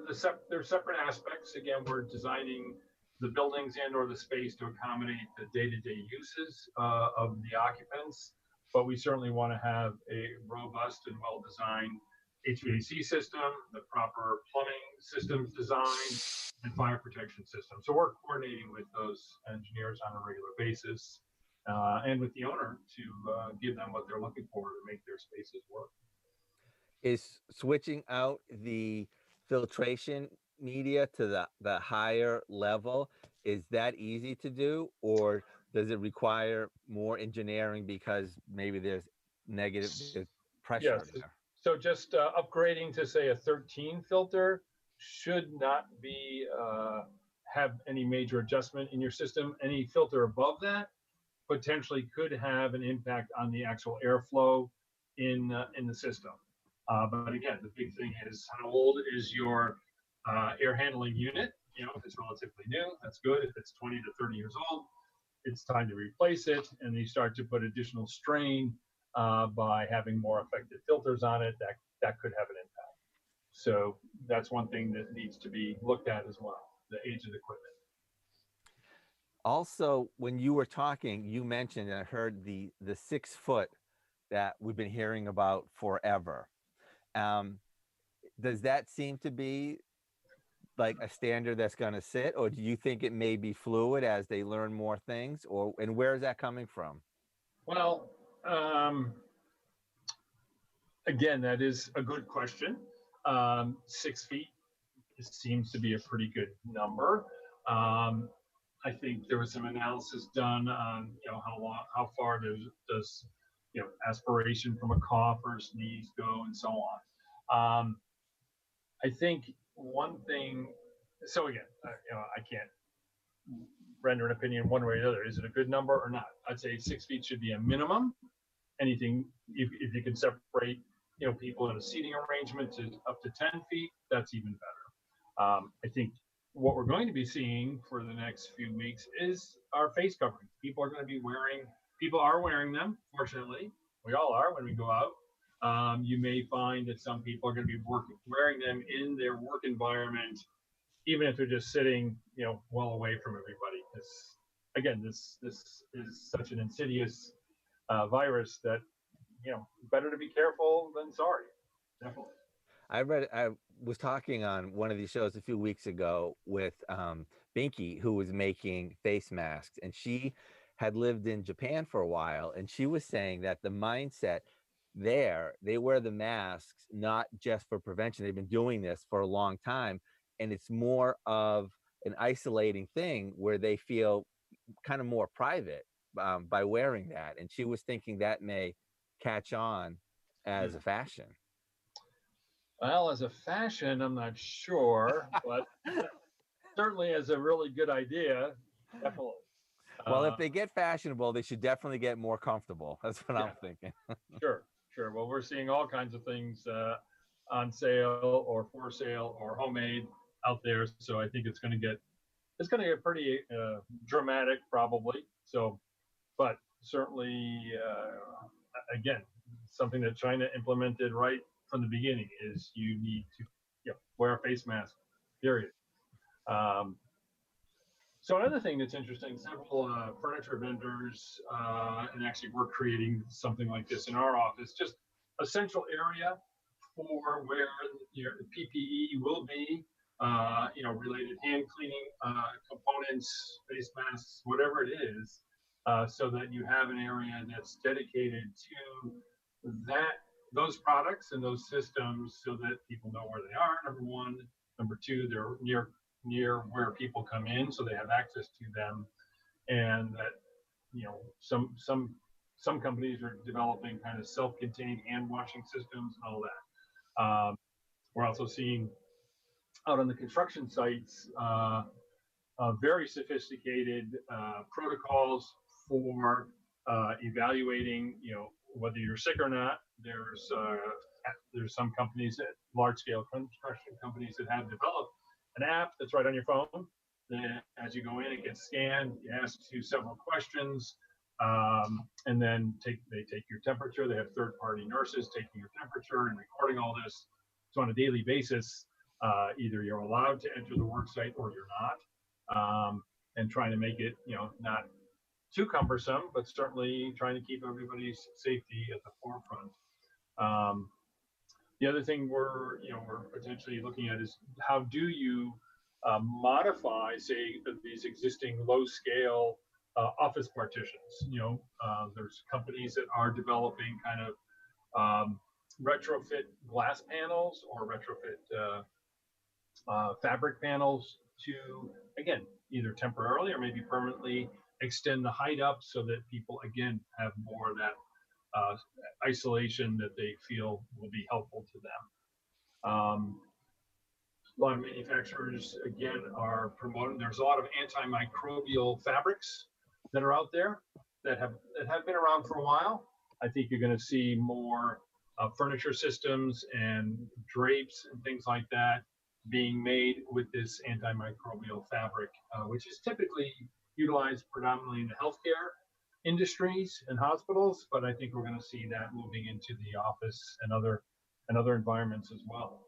[SPEAKER 5] there's separate aspects. Again, we're designing the buildings and/or the space to accommodate the day-to-day uses of the occupants, but we certainly want to have a robust and well-designed HVAC system, the proper plumbing systems design, and fire protection system. So we're coordinating with those engineers on a regular basis, and with the owner to give them what they're looking for to make their spaces work.
[SPEAKER 2] Is switching out the filtration media to the higher level, is that easy to do, or does it require more engineering because maybe there's negative pressure
[SPEAKER 5] Yes.
[SPEAKER 2] there?
[SPEAKER 5] So just upgrading to, say, a 13 filter should not be have any major adjustment in your system. Any filter above that potentially could have an impact on the actual airflow in the system. But again, the big thing is, how old is your air handling unit? If it's relatively new, that's good. If it's 20 to 30 years old, it's time to replace it, and you start to put additional strain by having more effective filters on it. That could have an impact. So that's one thing that needs to be looked at as well, the age of the equipment.
[SPEAKER 2] Also, when you were talking, you mentioned, and I heard the 6 foot that we've been hearing about forever. Does that seem to be like a standard that's going to sit, or do you think it may be fluid as they learn more things, and where is that coming from?
[SPEAKER 5] Well, again, that is a good question. 6 feet seems to be a pretty good number. I think there was some analysis done on how far does aspiration from a cough or sneeze go, and so on. I think one thing. So again, I can't render an opinion one way or the other. Is it a good number or not? I'd say 6 feet should be a minimum. Anything, if you can separate people in a seating arrangement to up to 10 feet, that's even better. I think what we're going to be seeing for the next few weeks is our face coverings. People are wearing them. Fortunately, we all are when we go out. You may find that some people are going to be wearing them in their work environment, even if they're just sitting, well away from everybody. Because again, this is such an insidious virus that better to be careful than sorry. Definitely.
[SPEAKER 2] I was talking on one of these shows a few weeks ago with Binky, who was making face masks, and she had lived in Japan for a while, and she was saying that the mindset there, they wear the masks not just for prevention. They've been doing this for a long time, and it's more of an isolating thing where they feel kind of more private by wearing that. And she was thinking that may catch on as a fashion.
[SPEAKER 5] Well, as a fashion, I'm not sure, but certainly as a really good idea, definitely.
[SPEAKER 2] Well, if they get fashionable, they should definitely get more comfortable. That's what I'm thinking.
[SPEAKER 5] Sure. Well, we're seeing all kinds of things on sale or for sale or homemade out there. So I think it's going to get it's going to get pretty dramatic probably. So, but certainly, again, something that China implemented right from the beginning is you need to wear a face mask, period. Um, so another thing that's interesting, several furniture vendors, and actually we're creating something like this in our office, just a central area for where your PPE will be, related hand cleaning components, face masks, whatever it is, so that you have an area that's dedicated to that those products and those systems, so that people know where they are. Number one, number two, they're near where people come in, so they have access to them, and that some companies are developing kind of self-contained hand washing systems and all that. We're also seeing out on the construction sites very sophisticated protocols for evaluating, whether you're sick or not. There's some companies, that large scale construction companies, that have developed an app that's right on your phone. Then as you go in, it gets scanned. It asks you several questions, and then they take your temperature. They have third-party nurses taking your temperature and recording all this. So on a daily basis, either you're allowed to enter the work site or you're not, and trying to make it, not too cumbersome, but certainly trying to keep everybody's safety at the forefront. The other thing we're potentially looking at is, how do you modify, say, these existing low-scale office partitions? There's companies that are developing kind of retrofit glass panels or retrofit fabric panels to, again, either temporarily or maybe permanently extend the height up, so that people, again, have more of that isolation that they feel will be helpful to them. A lot of manufacturers, again, are promoting. There's a lot of antimicrobial fabrics that are out there that have been around for a while. I think you're going to see more furniture systems and drapes and things like that being made with this antimicrobial fabric, which is typically utilized predominantly in the healthcare industries and hospitals. But I think we're going to see that moving into the office and other environments as well.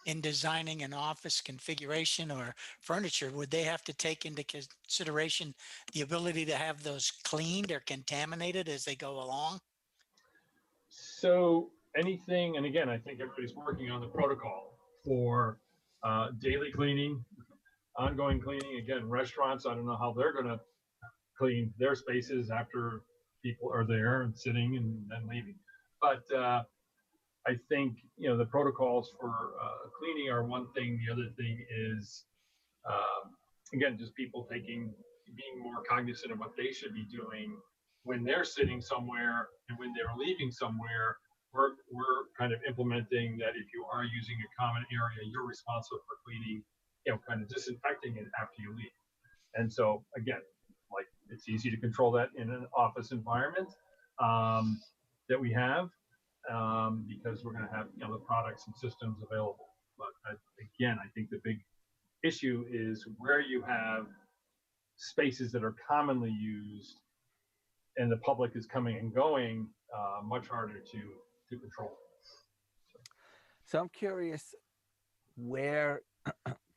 [SPEAKER 3] In designing an office configuration or furniture, would they have to take into consideration the ability to have those cleaned or contaminated as they go along?
[SPEAKER 5] So anything, and again, I think everybody's working on the protocol for daily cleaning, ongoing cleaning. Again, restaurants, I don't know how they're going to clean their spaces after people are there and sitting and then leaving. But I think, the protocols for cleaning are one thing. The other thing is, again, just people being more cognizant of what they should be doing when they're sitting somewhere and when they're leaving somewhere. We're kind of implementing that if you are using a common area, you're responsible for cleaning, kind of disinfecting it after you leave. And so, again, like, it's easy to control that in an office environment that we have, because we're going to have, the products and systems available. But again, I think the big issue is where you have spaces that are commonly used and the public is coming and going, much harder to control.
[SPEAKER 2] So I'm curious where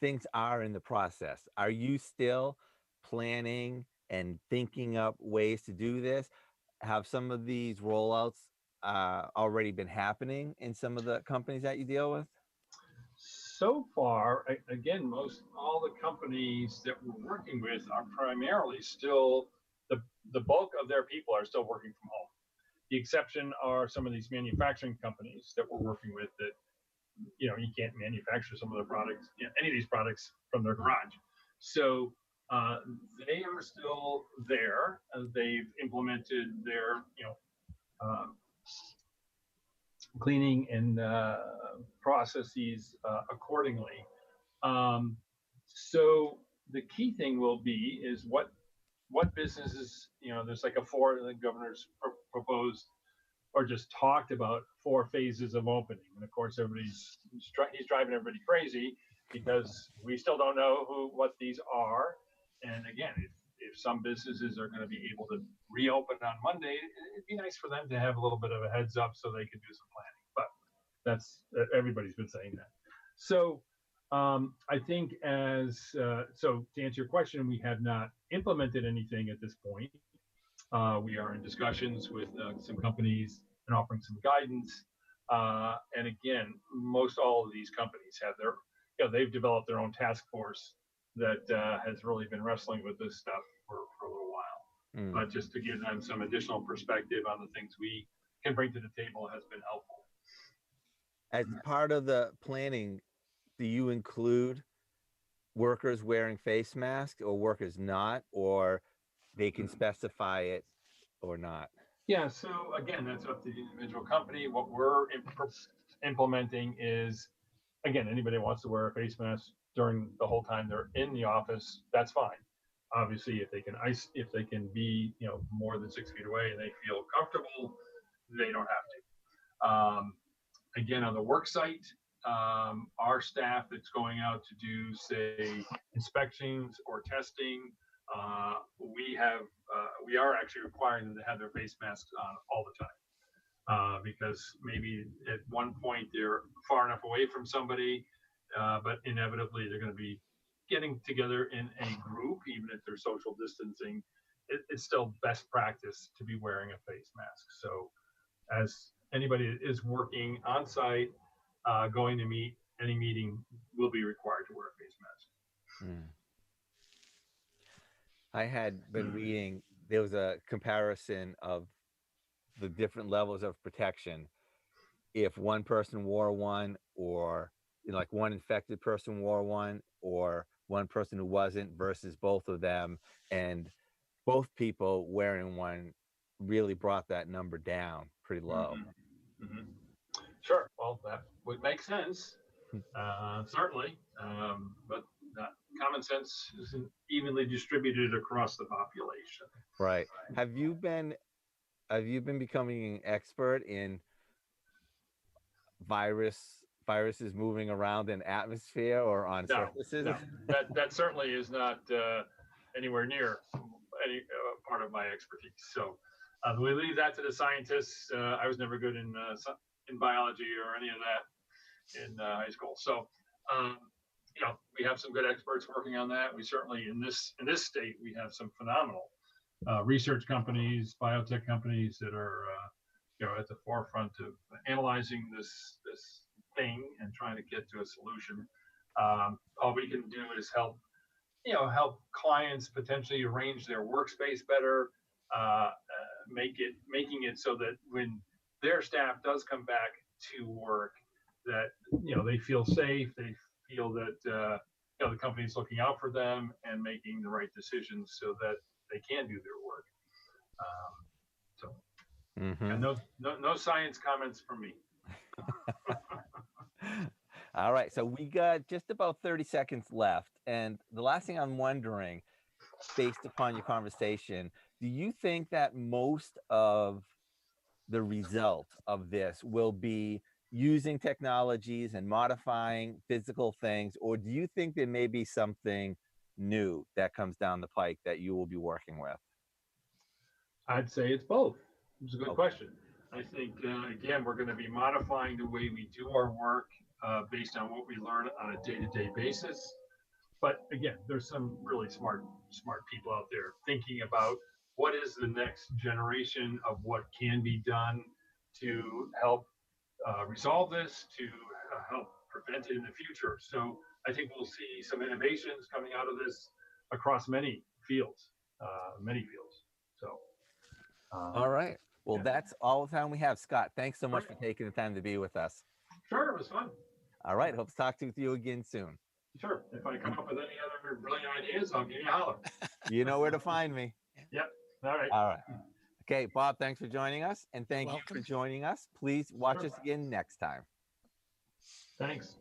[SPEAKER 2] things are in the process. Are you still planning and thinking up ways to do this? Have some of these rollouts already been happening in some of the companies that you deal with?
[SPEAKER 5] So far, again, all the companies that we're working with are primarily still, the bulk of their people are still working from home. The exception are some of these manufacturing companies that we're working with that, you can't manufacture some of the products, any of these products from their garage. So they are still there. They've implemented their, cleaning and processes accordingly. So the key thing will be is what businesses, there's like the governor's proposed or just talked about 4 phases of opening. And of course, he's driving everybody crazy because we still don't know what these are. And again, if some businesses are going to be able to reopen on Monday, it'd be nice for them to have a little bit of a heads up so they can do some planning. But that's everybody's been saying that. So I think so to answer your question, we have not implemented anything at this point. We are in discussions with some companies and offering some guidance. And again, most all of these companies have they've developed their own task force that has really been wrestling with this stuff for a little while. But just to give them some additional perspective on the things we can bring to the table has been helpful.
[SPEAKER 2] As part of the planning, do you include workers wearing face masks or workers not, or they can specify it or not?
[SPEAKER 5] Yeah, so again, that's up to the individual company. What we're implementing is, again, anybody wants to wear a face mask during the whole time they're in the office, that's fine. Obviously, if they can be, more than 6 feet away and they feel comfortable, they don't have to. Again, on the work site, our staff that's going out to do, say, inspections or testing, we are actually requiring them to have their face masks on all the time, because maybe at one point they're far enough away from somebody, but inevitably they're going to be getting together in a group, even if they're social distancing. It's still best practice to be wearing a face mask. So as anybody that is working on site, going to any meeting, will be required to wear a face mask.
[SPEAKER 2] I had been reading, there was a comparison of the different levels of protection. If one person wore one, or like one infected person wore one, or one person who wasn't, versus both of them, and both people wearing one really brought that number down pretty low.
[SPEAKER 5] Sure. Well, that would make sense, certainly, but common sense isn't evenly distributed across the population.
[SPEAKER 2] Right. Have you been becoming an expert in viruses moving around in atmosphere or on surfaces?
[SPEAKER 5] No, that certainly is not anywhere near any part of my expertise. So we leave that to the scientists. I was never good in biology or any of that in high school. So we have some good experts working on that. We certainly in this state we have some phenomenal research companies, biotech companies that are at the forefront of analyzing this thing and trying to get to a solution. All we can do is help clients potentially arrange their workspace better, making it so that when their staff does come back to work, that they feel safe, they feel that the company's looking out for them and making the right decisions so that they can do their work. And no science comments from me.
[SPEAKER 2] All right, so we got just about 30 seconds left, and the last thing I'm wondering, based upon your conversation, do you think that most of the result of this will be using technologies and modifying physical things, or do you think there may be something new that comes down the pike that you will be working with?
[SPEAKER 5] I'd say it's both. It's a good question. I think, again, we're going to be modifying the way we do our work based on what we learn on a day-to-day basis. But again, there's some really smart people out there thinking about what is the next generation of what can be done to help resolve this, to help prevent it in the future. So I think we'll see some innovations coming out of this across many fields. So.
[SPEAKER 2] All right. Well, that's all the time we have. Scott, thanks so much for taking the time to be with us.
[SPEAKER 5] Sure, it was fun.
[SPEAKER 2] All right. Hope to talk to you again soon.
[SPEAKER 5] Sure. If I come up with any other brilliant ideas, I'll give you a holler.
[SPEAKER 2] You know where to find me.
[SPEAKER 5] Yep. All right.
[SPEAKER 2] All right. Okay, Bob, thanks for joining us. And thank you for joining us. Please watch us again next time.
[SPEAKER 5] Thanks.